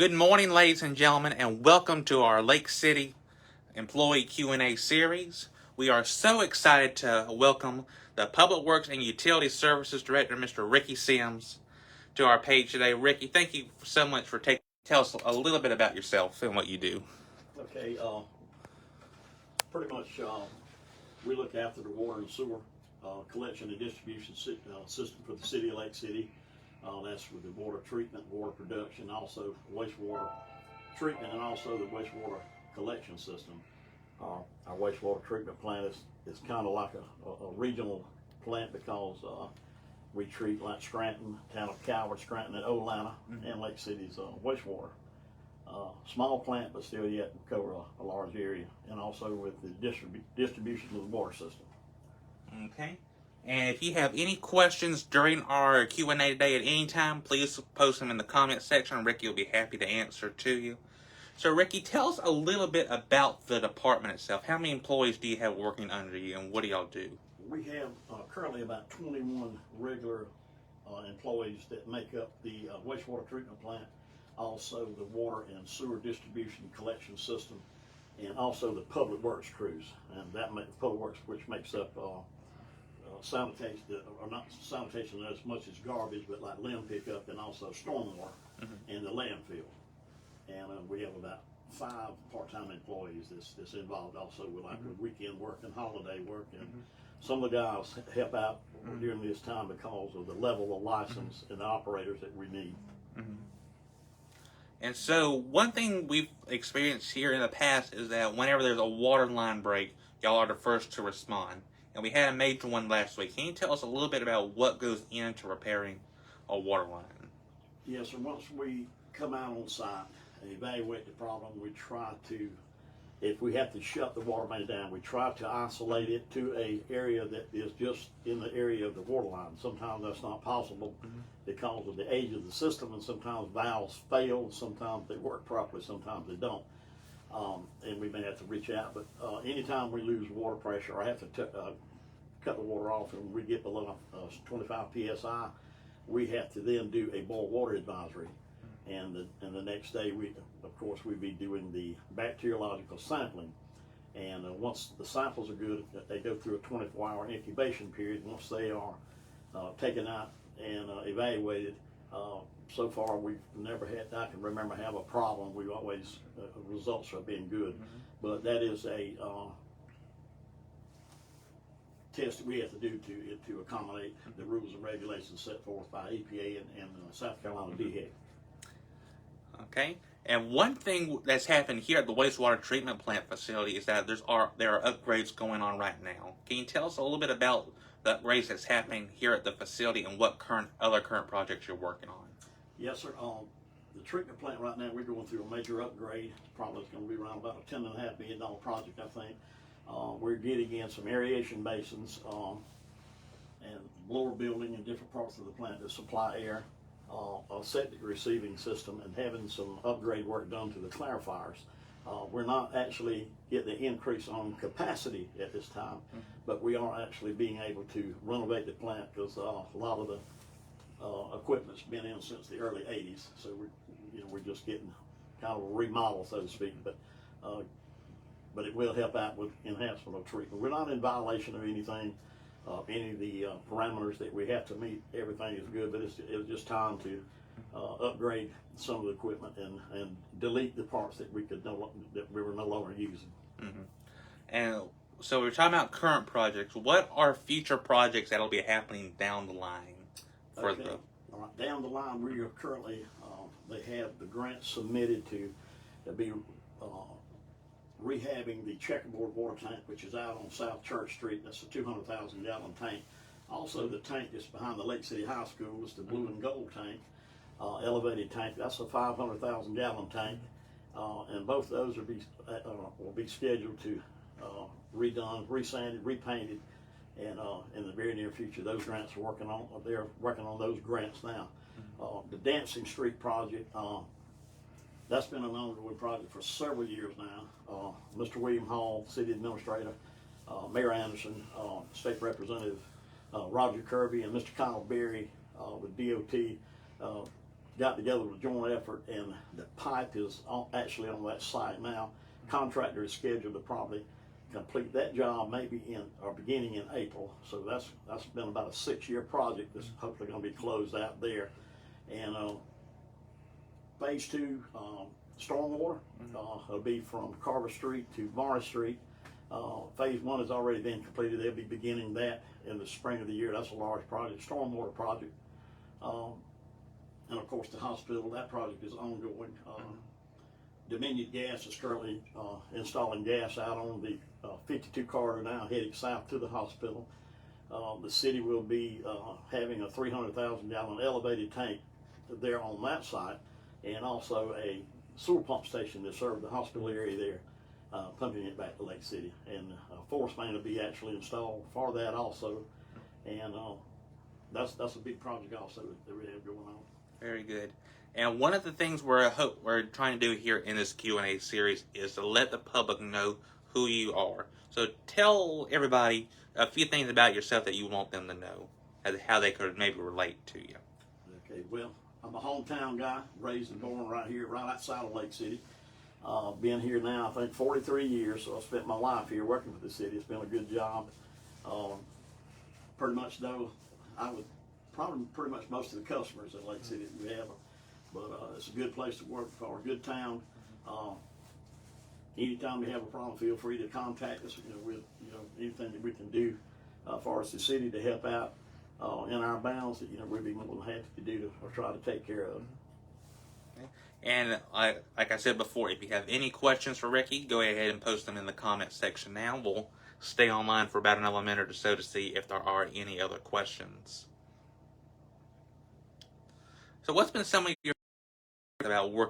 Good morning, ladies and gentlemen, and welcome to our Lake City Employee Q&A series. We are so excited to welcome the Public Works and Utility Services Director, Mr. Ricky Sims, to our page today. Ricky, thank you so much for tell us a little bit about yourself and what you do. Okay, pretty much we look after the water and sewer collection and distribution system for the city of Lake City. That's with the water treatment, water production, also wastewater treatment, and also the wastewater collection system. Our wastewater treatment plant is kind of like a regional plant because we treat like Scranton, town of Calvert, Scranton, and Old-Atlanta, and Lake City's wastewater. Small plant, but still yet cover a large area, and also with the distribution of the water system. Okay. And if you have any questions during our Q&A today at any time, please post them in the comment section. Ricky will be happy to answer to you. So, Ricky, tell us a little bit about the department itself. How many employees do you have working under you, and what do y'all do? We have currently about 21 regular employees that make up the wastewater treatment plant, also the water and sewer distribution collection system, and also the public works crews. And that public works, which makes up sanitation, or not sanitation as much as garbage, but like limb pickup and also stormwater and the landfill. And we have about 5 part-time employees that's involved also with with weekend work and holiday work. And some of the guys help out during this time because of the level of license and the operators that we need. And so one thing we've experienced here in the past is that whenever there's a water line break, y'all are the first to respond. And we had a major one last week. Can you tell us a little bit about what goes into repairing a water line? Yes, sir. Once we come out on site and evaluate the problem, we try to, if we have to shut the water main down, we try to isolate it to an area that is just in the area of the water line. Sometimes that's not possible because of the age of the system, and sometimes valves fail, sometimes they work properly, sometimes they don't. And we may have to reach out, but anytime we lose water pressure or have to cut the water off and we get below 25 psi, we have to then do a boil water advisory. And the next day, we'd be doing the bacteriological sampling. And once the samples are good, they go through a 24-hour incubation period. Once they are taken out and evaluated, so far we've never had, I can remember, have a problem. We've always, results have been good. But that is a test that we have to do to accommodate the rules and regulations set forth by EPA and South Carolina DHEC. Okay. And one thing that's happened here at the wastewater treatment plant facility is that there are upgrades going on right now. Can you tell us a little bit about the upgrades that's happening here at the facility and what other current projects you're working on? Yes, sir. The treatment plant right now, we're going through a major upgrade. Probably it's going to be around about a $10.5 million project, I think. We're getting in some aeration basins and blower building in different parts of the plant to supply air, a septic receiving system, and having some upgrade work done to the clarifiers. We're not actually getting the increase on capacity at this time, but we are actually being able to renovate the plant because a lot of the equipment's been in since the early 80s, so we're just getting kind of a remodel, so to speak, but it will help out with enhancement of treatment. We're not in violation of anything, any of the parameters that we have to meet. Everything is good, but it's just time to upgrade some of the equipment and delete the parts that we were no longer using. And so we're talking about current projects. What are future projects that'll be happening down the line? All right, down the line, we are currently, they have the grant submitted to be rehabbing the checkerboard water tank, which is out on South Church Street. That's a 200,000 gallon tank. Also, the tank that's behind the Lake City High School is the blue and gold tank, elevated tank. That's a 500,000 gallon tank. And both of those will be scheduled to redone, resanded, repainted, and in the very near future. Those grants are they're working on those grants now. The Dancing Street project, that's been an ongoing project for several years now. Mr. William Hall, City Administrator, Mayor Anderson, State Representative Roger Kirby, and Mr. Kyle Berry with DOT got together with a joint effort, and the pipe is actually on that site now. Contractor is scheduled to probably complete that job maybe beginning in April. So that's been about a 6-year project that's hopefully going to be closed out there. And phase 2 stormwater will be from Carver Street to Morris Street. Phase 1 has already been completed. They'll be beginning that in the spring of the year. That's a large project, stormwater project. And of course the hospital, that project is ongoing. Dominion Gas is currently installing gas out on the 52 corridor now, heading south to the hospital. The city will be having a 300,000 gallon elevated tank there on that site, and also a sewer pump station to serve the hospital area there, pumping it back to Lake City. And a force main will be actually installed for that also. And that's a big project also that we have going on. Very good. And one of the things we're trying to do here in this Q&A series is to let the public know who you are. So tell everybody a few things about yourself that you want them to know, as how they could maybe relate to you. Okay, well, I'm a hometown guy, raised and born right here, right outside of Lake City. Been here now, I think, 43 years, so I spent my life here working for the city. It's been a good job. Pretty much, though, I would probably pretty much most of the customers in Lake City we have. But it's a good place to work for, a good town. Anytime you have a problem, feel free to contact us. With anything that we can do for us, the city, to help out in our bounds, that we'd be more than happy to do or try to take care of. Okay. And like I said before, if you have any questions for Ricky, go ahead and post them in the comment section now. We'll stay online for about another minute or so to see if there are any other questions. So what's been some of your about working